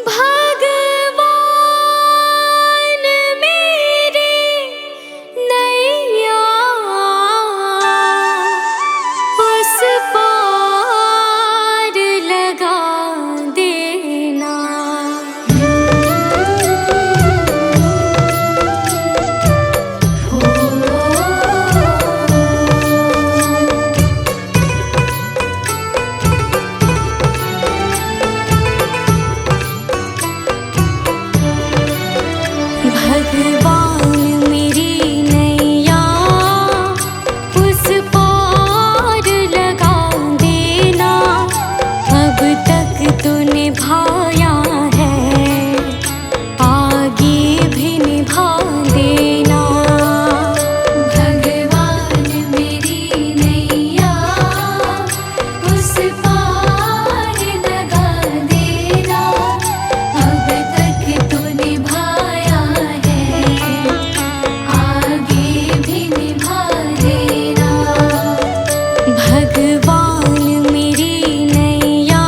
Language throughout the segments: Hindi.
भगवान मेरी नैया उस पार लगा देना। भगवान मेरी नैया उस पार लगा देना। अब तक तो निभाया है, आगे भी निभा देना। भगवान मेरी नैया उस पार लगा देना। अब तक तो निभाया है, आगे भी निभा देना। भगवान मेरी नैया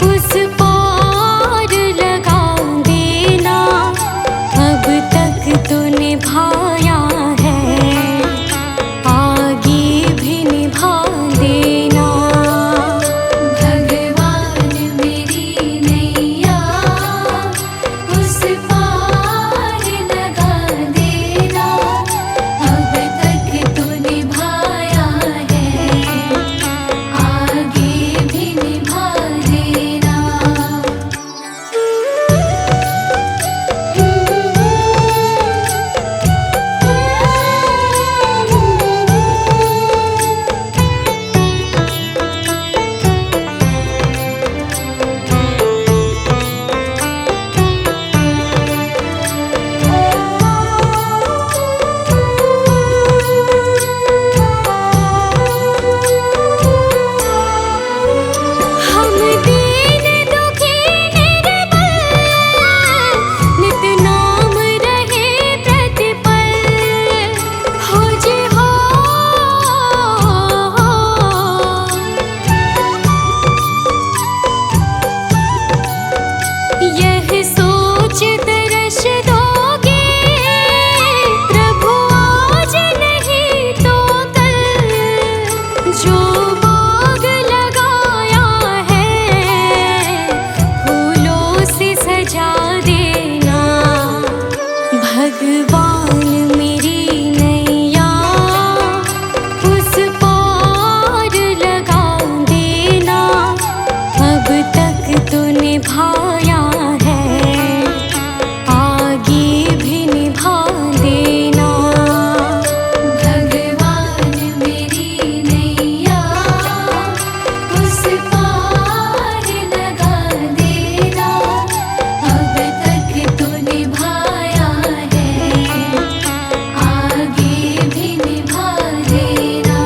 उस पार लगा देना। अब तक तो निभाया है, आगे भी निभा देना। भगवान मेरी नैया उस पार लगा देना। अब तक तो निभाया है, आगे भी निभा देना। हम दीन दुखी निर्बल, नित नाम रहे प्रतिपल। हो जी हो, यह सोच तरस दोगे प्रभु आज नहीं तो कल। जो बाग लगाया है फूलों से सजा देना। भगवान मेरी नैया उस पार लगा देना। अब तक तो निभाया है, आगे भी निभा देना। भगवान मेरी नैया उस पार लगा देना। अब तक तो निभाया है, आगे भी निभा देना।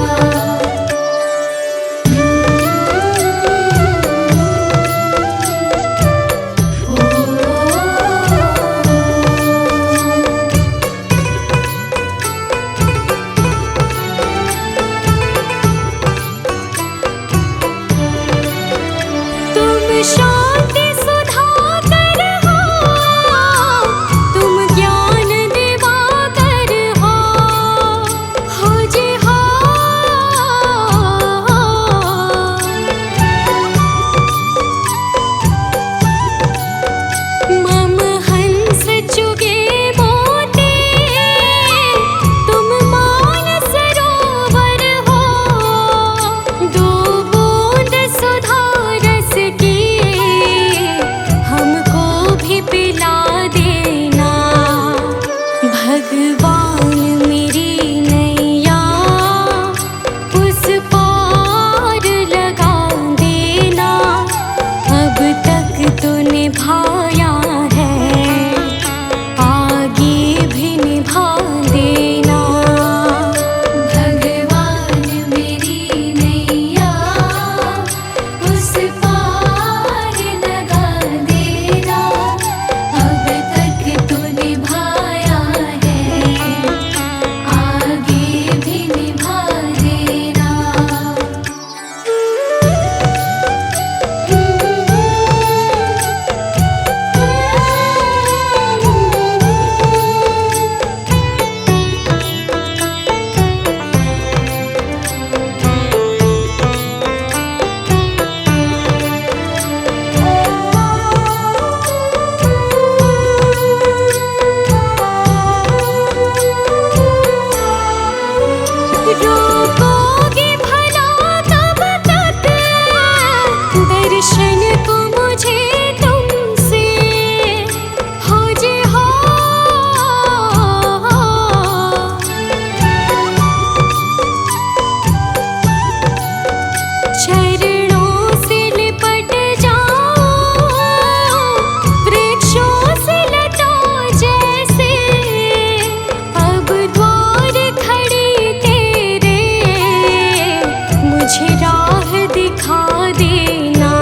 दर्शन को मुझे तुमसे हो जे हो। चरणों से लिपट जाऊं वृक्षों से लटों जैसे, अब द्वार खड़ी तेरे मुझे राह दिखा देना।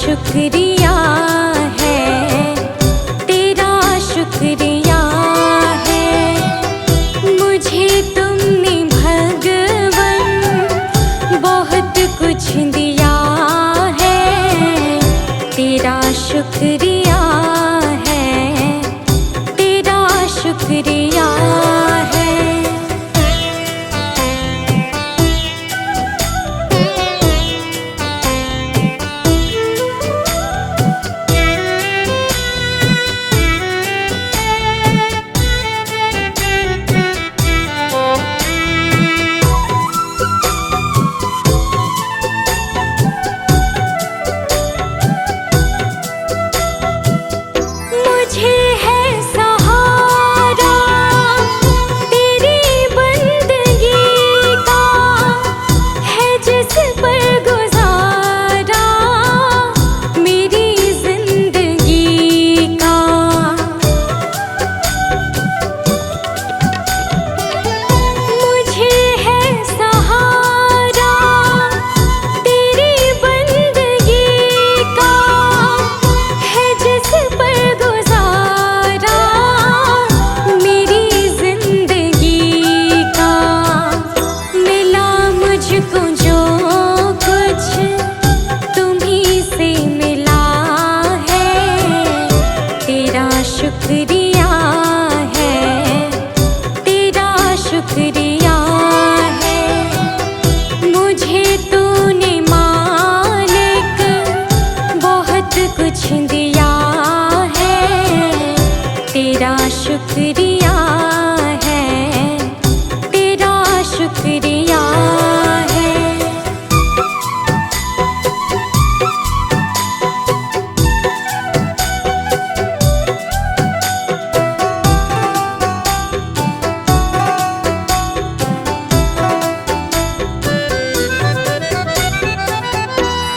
शुक्रिया है, तेरा शुक्रिया है। मुझे तुमने भगवन बहुत कुछ दिया है, तेरा शुक्रिया है, तेरा शुक्रिया है। मुझे है सहारा तेरी बंदगी का, है जिस पर गुजारा मेरी जिंदगी का। मुझे है सहारा तेरी बंदगी का, है जिस पर गुजारा मेरी जिंदगी का। मिला मुझको जो कुछ तुम्हीं से मिला है, तेरा शुक्रिया है, तेरा शुक्रिया है। मुझे तूने मालिक बहुत कुछ दिया है, तेरा शुक्रिया है, तेरा शुक्रिया है।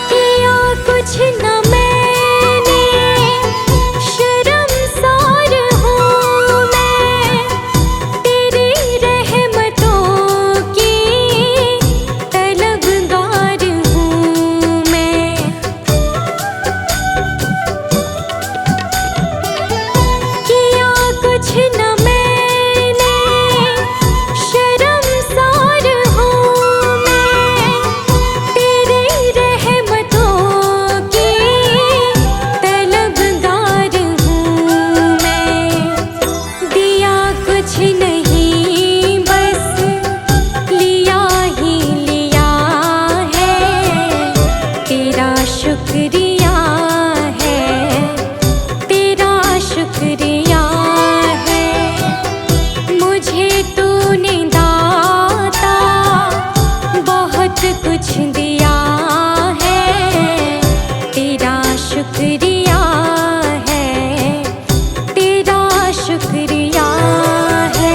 किया कुछ न मैंने, शर्मसार हूँ मैं, तेरी रहमतों की तलबगार हूँ मैं। किया कुछ न मैंने, शर्मसार हूँ मैं, तेरी रहमतों की तलबगार हूँ मैं। दिया कुछ नहीं बस लिया ही लिया है, तेरा शुक्रिया है, तेरा शुक्रिया है। मुझे तूने दाता बहुत कुछ दिया है, तेरा शुक्रिया है, तेरा शुक्रिया है।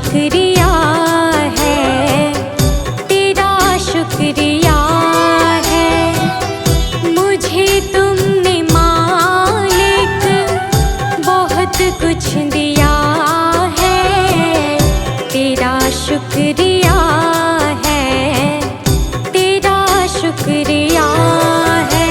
शुक्रिया है, तेरा शुक्रिया है। मुझे तुमने मालिक बहुत कुछ दिया है, तेरा शुक्रिया है, तेरा शुक्रिया है।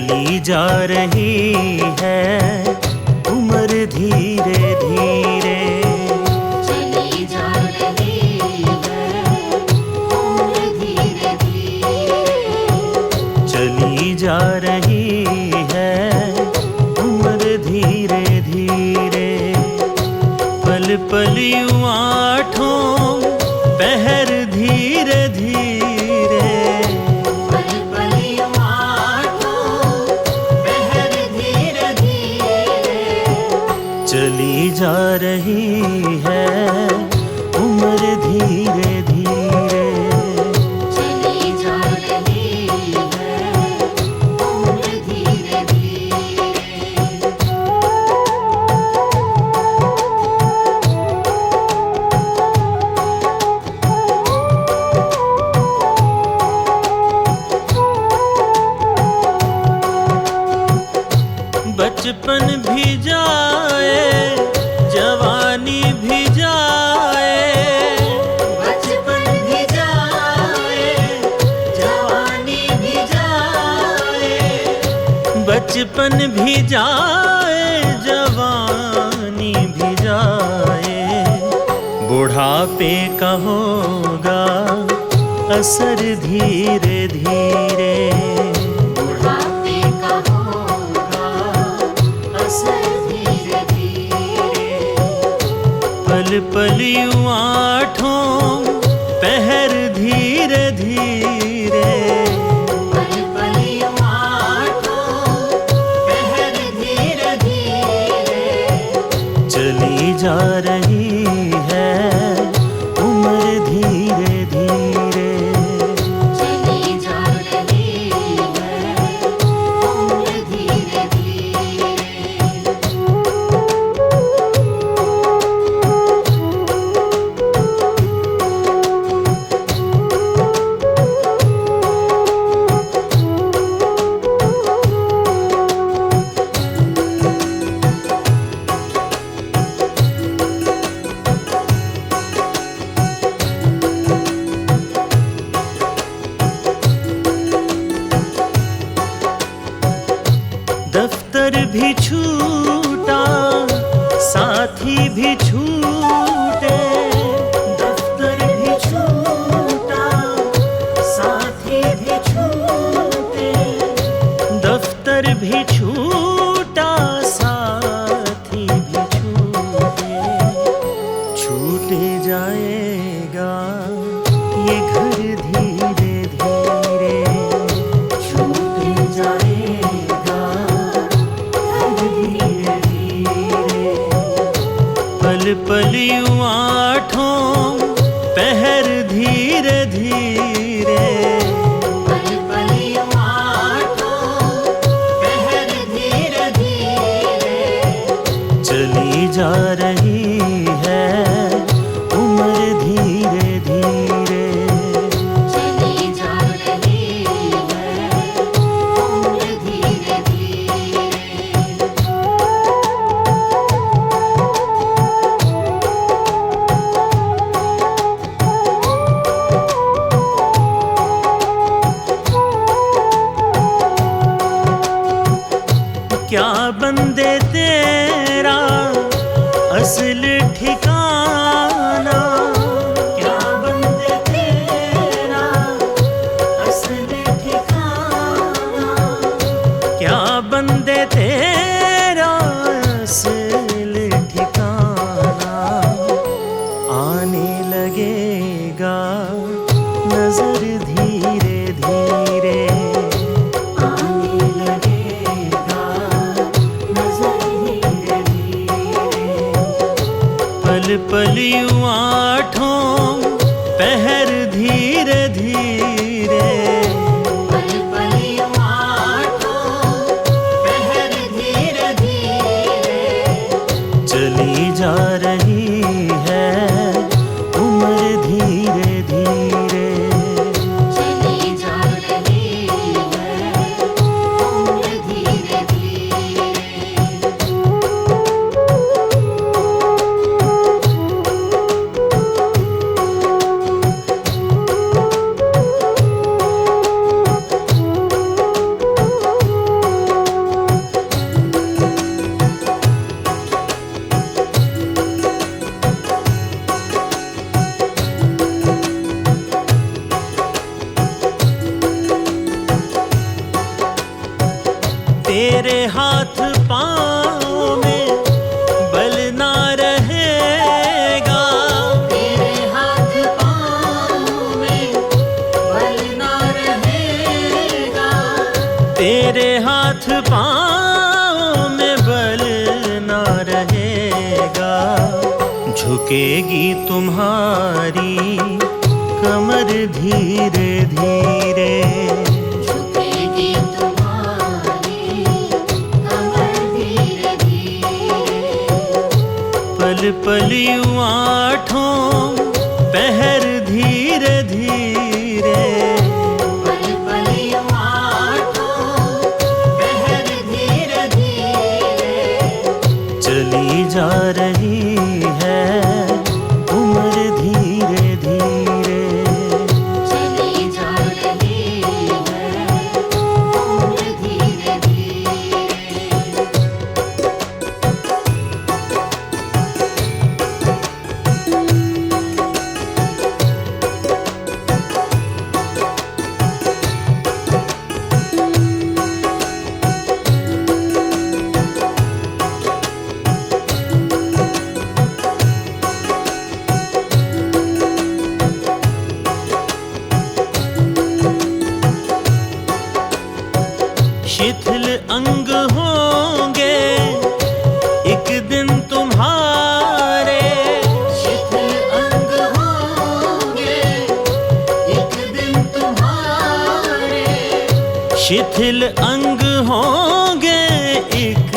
चली जा रही है उम्र धीरे धीरे, चली जा रही है उम्र धीरे धीरे, चली जा रही है उम्र धीरे धीरे। पल पल यूं आठों पहर धीरे धीरे, पल पल यूं आठों पहर धीरे धीरे, चली जा रही है उम्र धीरे धीरे। चली जा रही है उम्र धीरे धीरे। बचपन भी जाए जवानी भी जाए, बचपन भी जाए जवानी भी जाए, बचपन भी जाए जवानी भी जाए। बुढ़ापे का होगा असर धीरे धीरे, बुढ़ापे का होगा असर धीरे धीरे। पल पल यूं आठों पहर धीरे धीरे, पल पल यूं आठों पहर धीरे धीरे, चली जा रही है उम्र धीरे धीरे। चली जा रही है उम्र धीरे धीरे। दफ्तर भी छूटा साथी भी छूटे, दफ्तर भी छूटा साथी भी छूटे, दफ्तर भी छूटा साथी भी छूटे। छूटे जाएगा ये घर धीरे धीरे, छूटे जाएगा धीरे धीरे। पल पल यूं आठों पहर धीरे धीरे, पल पल यूं आठों पहर धीरे धीरे, चली जा रही है उम्र धीरे धीरे। चली जा रही है उम्र धीरे धीरे। क्या बंदे तेरा असल ठिकाना, क्या बंदे तेरा असल ठिकाना, क्या बंदे तेरा असल ठिकाना। आने लगेगा नजर धीरे धीरे, आने लगेगा नजर धीरे धीरे। पल पल यूं आठों पहर धीरे धीरे, पल पल यूं आठों पहर धीरे तेरे हाथ पाँव में बल ना रहेगा, तेरे हाथ पाँव में बल ना रहेगा, तेरे हाथ पाँव में बल ना रहेगा। झुकेगी तुम्हारी कमर धीरे धीरे, झुकेगी तुम्हारी कमर धीरे धीरे, पल पल यूं आठों पहर धीरे धीरे, पल पल यूं आठों पहर धीरे धीरे, चली जा रही है उम्र धीरे धीरे। चली जा रही है उम्र धीरे धीरे। शिथिल अंग होंगे एक दिन तुम्हारे, शिथिल अंग होंगे एक दिन तुम्हारे, शिथिल अंग होंगे एक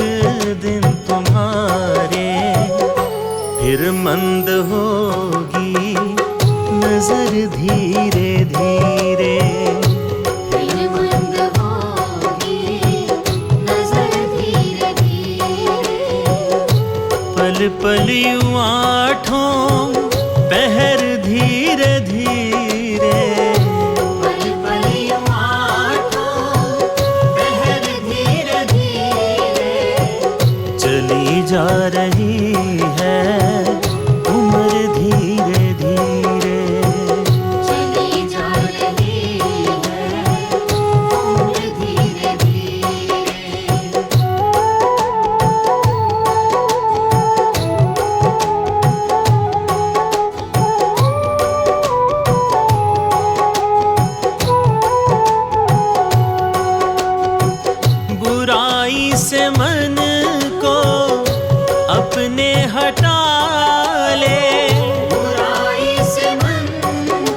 दिन तुम्हारे। फिर मंद होगी नजर धीरे धीरे, फिर मंद होगी नजर धीरे धीरे, पल पल यूं आठों पहर धीरे धीरे, पल पल यूं आठों पहर धीरे धीरे, चली जा रही है उम्र धीरे धीरे। चली जा रही है उम्र धीरे धीरे। बुराई से मन को अपने हटा ले, बुराई से मन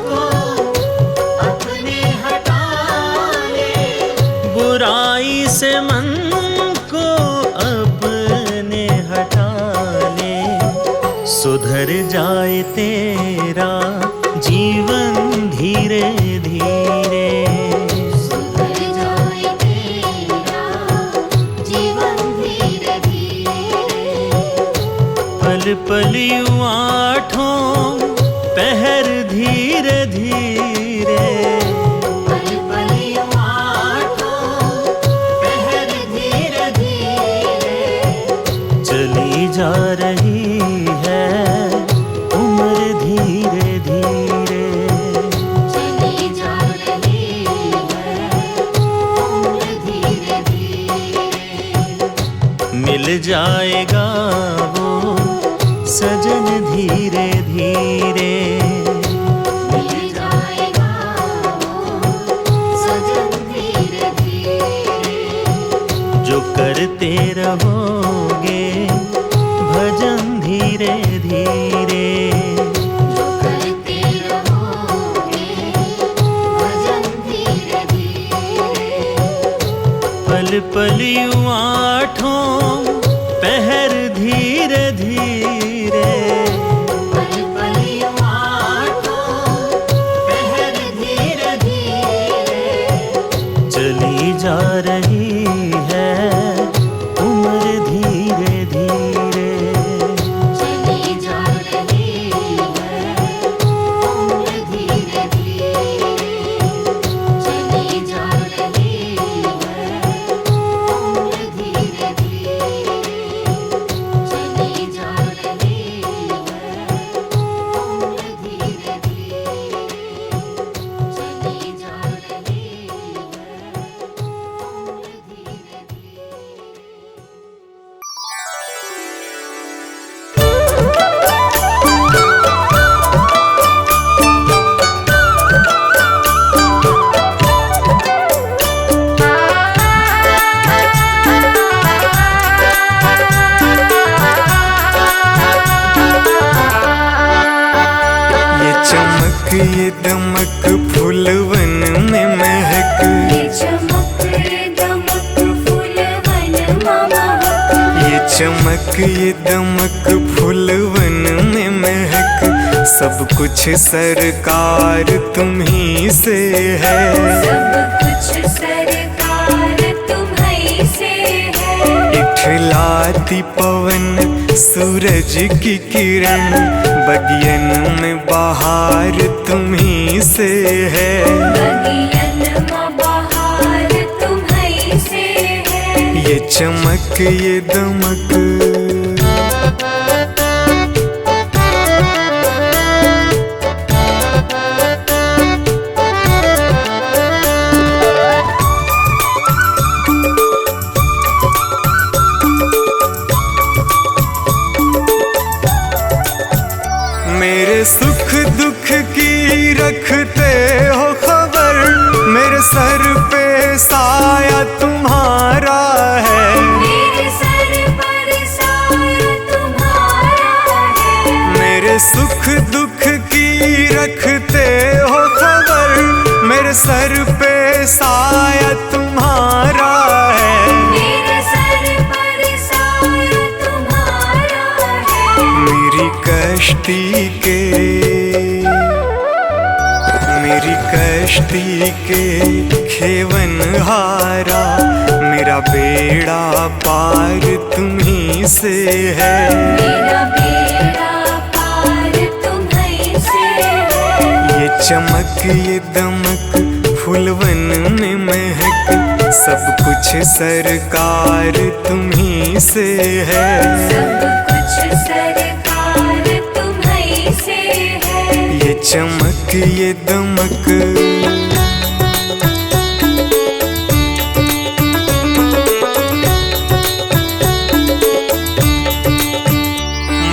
को अपने हटा ले, बुराई से मन को अपने हटा ले। सुधर जाए तेरा जीवन धीरे धीरे, सुधर जाए तेरा जीवन धीरे धीरे, पल पल यूं आठों पहर धीरे धीरे, पल पल यूं आठों पहर धीरे धीरे, चली जा रही है उम्र धीरे धीरे। चली जा रही है उम्र धीरे धीरे। मिल जाएगा वो सजन धीरे धीरे, मिल जाएगा वो सजन धीरे धीरे, जो करते रहोगे भजन धीरे धीरे, जो करते रहोगे भजन धीरे धीरे, पल पल यूं आठों पहर धीरे धीरे, पल पल यूं आठों पहर धीरे धीरे, चली जा रही है उम्र धीरे धीरे। चली जा रही है उम्र धीरे धीरे, चली जा रही है उम्र धीरे धीरे, चली जा रही है उम्र धीरे धीरे, चली जा रही है उम्र चमक ये दमक फूलवन में महक, सब कुछ सरकार तुम्ही से है। सब कुछ सरकार तुम्हीं से है। इठलाती पवन सूरज की किरण, बगियन में बहार तुम्ही से है। बगियन में बहार तुम्हीं से है। ये चमक ये दमक मेरे सुख दुख की रखते हो खबर, मेरे सर पे साया तुम्हारा है। मेरे सर पर साया तुम्हारा है। मेरे सुख दुख की रखते हो खबर, मेरे सर पे साया तुम्हारा है। मेरे सर पर साया तुम्हारा है। मेरी कश्ती के खेवन हारा, मेरा बेड़ा पार तुम्ही से है। मेरा बेड़ा पार तुम्हीं से है। ये चमक ये दमक फूलवन में महक, सब कुछ सरकार तुम्ही से है। सब कुछ सरकार तुम्हीं से है। ये चमक ये दमक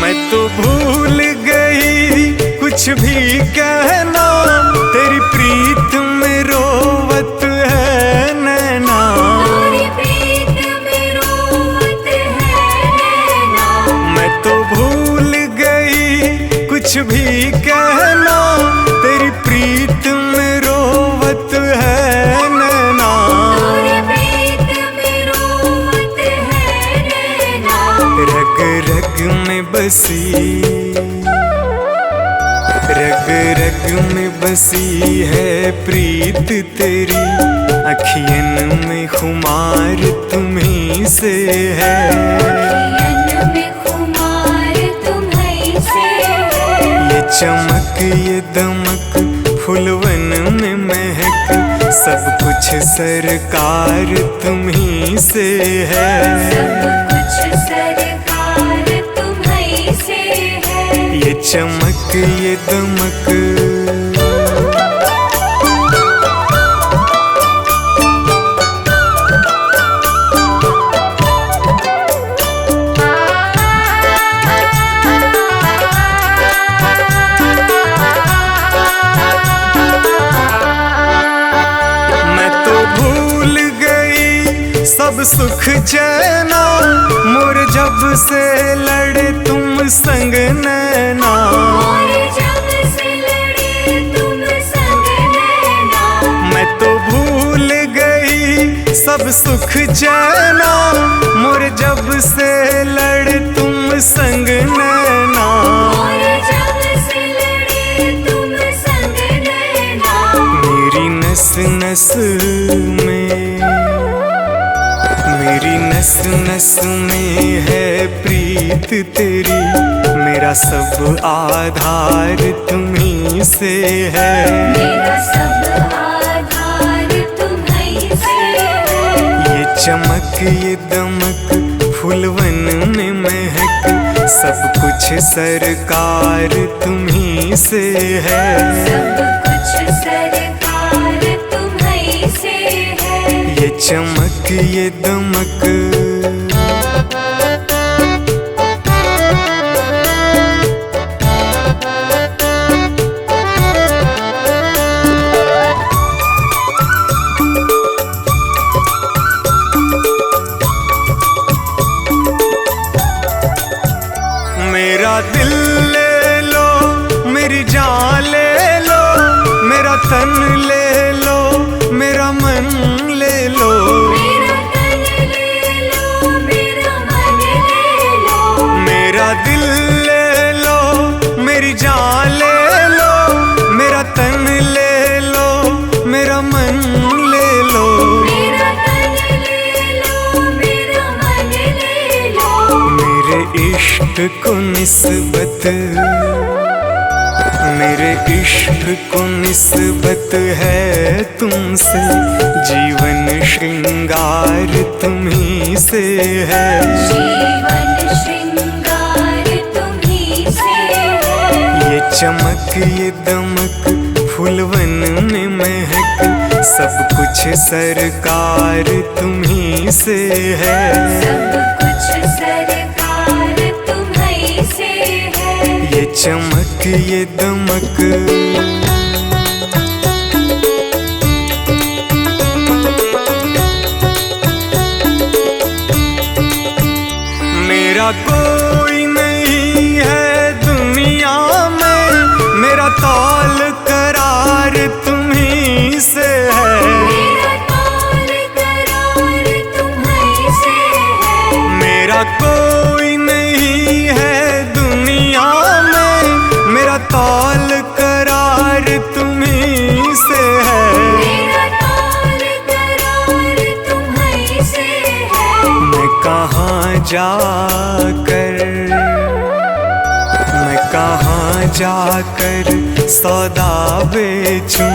मैं तो भूल गई कुछ भी कहना, तेरी प्रीत में रोवत है नैना। तेरी प्रीत में रोवत है नैना। मैं तो भूल गई कुछ भी कहना, तेरी प्रीत में रोवत है नैना। तेरी प्रीत में रोवत है नैना। रग रग में बसी, रग रग में बसी है प्रीत तेरी, अखियन में खुमार तुम्ही से है। अखियन में खुमार तुम्हीं से है। ये चमक ये दमक फूलवन में महक, सब कुछ सरकार तुम्ही से है। सब कुछ सरकार तुम्हीं से है। ये चमक ये दमक मैं तो भूल गई सब सुख चैना, मोर जब से लड़े तुम संग नैना। और जब से लड़े तुम संग नैना। मैं तो भूल गई सब सुख चैना, मोर जब से लड़े तुम संग नैना। और जब से लड़े तुम संग नैना। मेरी नस नस में, मेरी नस नस में है प्रीत तेरी, मेरा सब आधार तुम्ही से है। मेरा सब आधार तुम्हीं से है। ये चमक ये दमक फूलवन में महक, सब कुछ सरकार तुम्ही से है। सब कुछ सरकार तुम्हीं से है। ये चमक ये दमक मेरा दिल ले लो, मेरी जान ले लो, मेरा तन ले लो, मेरा मन ले लो। मेरा तन ले इश्क को निस्बत, मेरे इश्क को निस्बत है तुमसे, जीवन श्रृंगार तुम्ही से है। जीवन श्रृंगार तुम्ही से है। ये चमक ये दमक फूलवन में महक, सब कुछ सरकार तुम्ही से है। सब कुछ सरकार तुम्ही से है। ये चमक ये दमक मेरा कोई नहीं है दुनिया में, मेरा तौल करार तुम्ही से है। मेरा तौल करार तुम्ही से है। मेरा कोई नहीं है दुनिया में, मेरा तौल करार तुम्ही से है। मेरा तौल करार तुम्ही से है। मैं कहाँ जाकर सौदा बेचूं,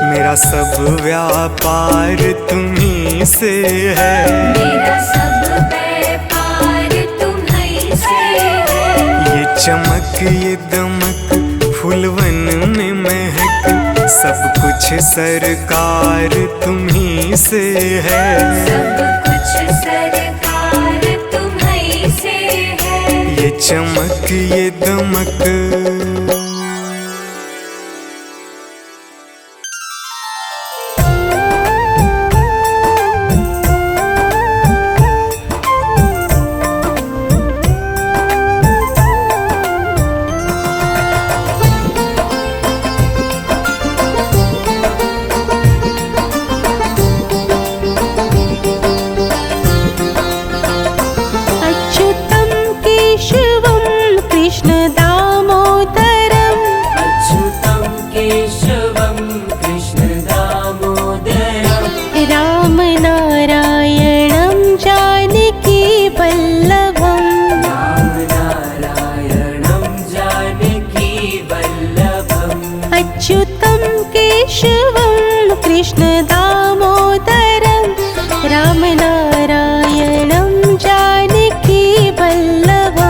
मेरा सब व्यापार तुम्ही से है। मेरा सब व्यापार तुम्ही से है। ये चमक ये दमक फूलवन में महक, सब कुछ सरकार तुम्ही से है। सब कुछ सरकार तुम्ही से है। ये चमक ये दमक अच्युतं केशवं कृष्ण दामोदरं राम नारायणं जानकी वल्लभं।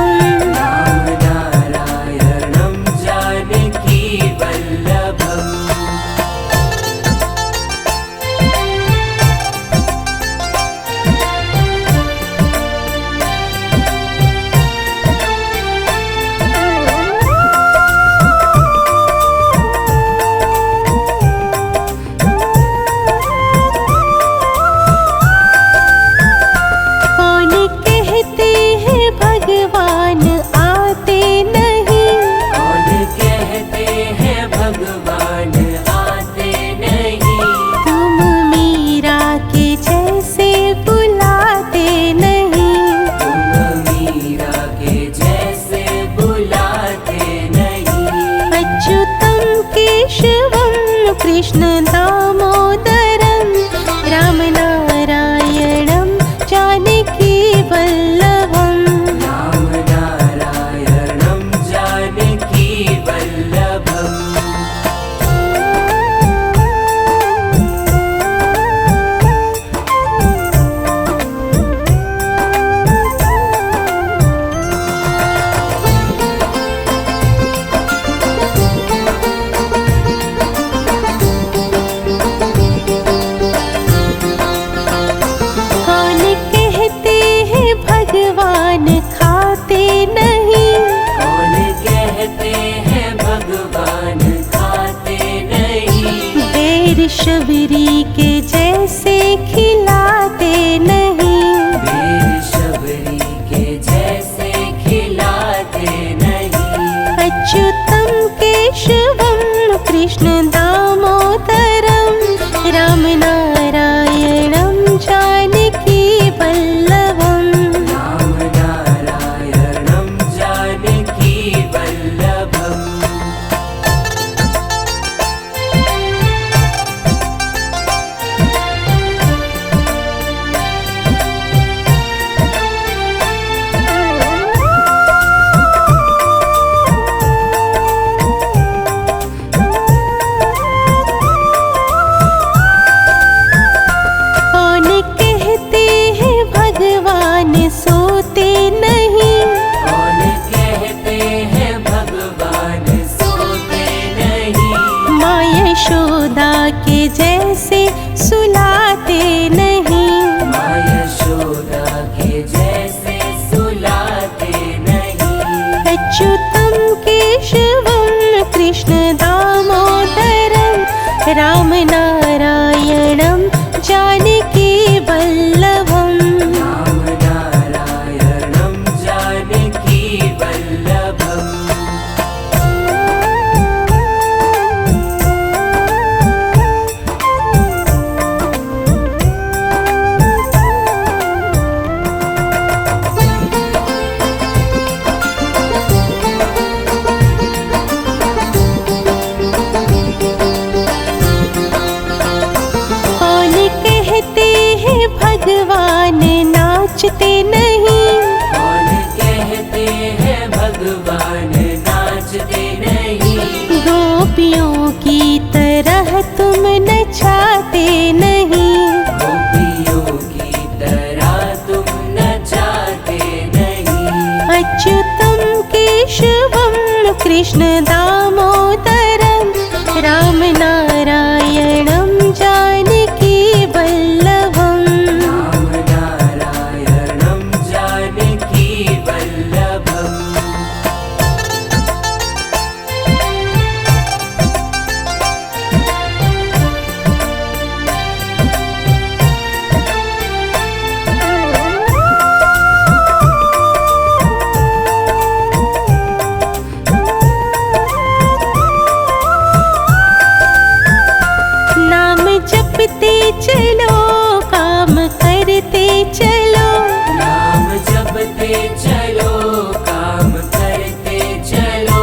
राम नारायणं जानकी वल्लभम्। कृष्ण दामोदरं राम नारायणं जानकी वल्लभं। राम नारायणं जानकी वल्लभम्। शबरी के जैसे खिलाते नहीं, बेर शबरी के जैसे खिलाते नहीं। अच्युतं केशवं कृष्ण दामोदरं राम नारायणं जानकी वल्लभं। राम नारायणं जानकी वल्लभम्। भगवान नाचते नहीं, कौन कहते हैं भगवान नाचते नहीं। गोपियों की तरह तुम नचाते नहीं, गोपियों की तरह तुम नचाते नहीं। अच्युतम केशवम कृष्ण दामोदरम राम नारायणं जानकी वल्लभम। राम नारायणं जानकी वल्लभम्। नाम जपते चलो काम करते चलो, नाम जपते चलो काम करते चलो।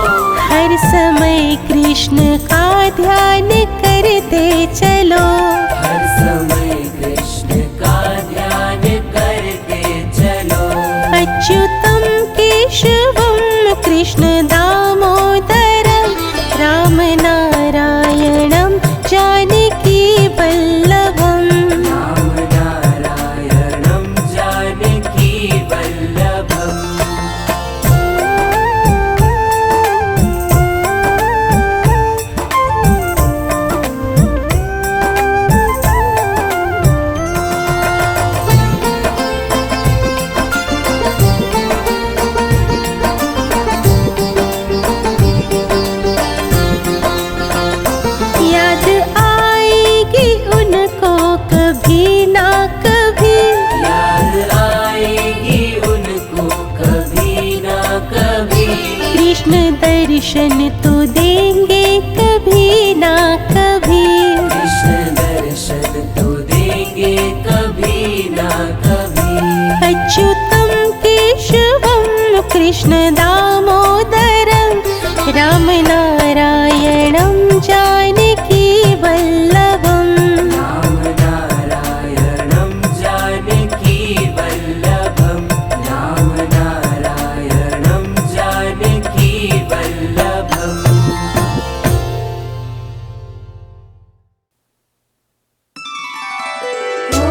हर समय कृष्ण का ध्यान करते चलो। हर समय कृष्ण का ध्यान करते चलो। अच्युतम केशवम कृष्ण दामोदरम राम नारायणं जानकी वल्लभम। राम नारायणं जानकी वल्लभम्। याद आएगी उनको कभी ना कभी, याद आएगी उनको कभी ना कभी। कृष्ण दर्शन तो देंगे कभी ना कभी। कृष्ण दर्शन तो देंगे कभी ना कभी। अच्युतम केशवम कृष्ण दामोदरम राम नारायणं जानकी वल्लभम। राम नारायणं जानकी वल्लभम्। राम नारायणं जानकी वल्लभम्। ओ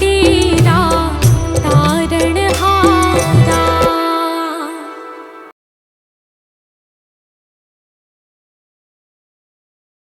कोटि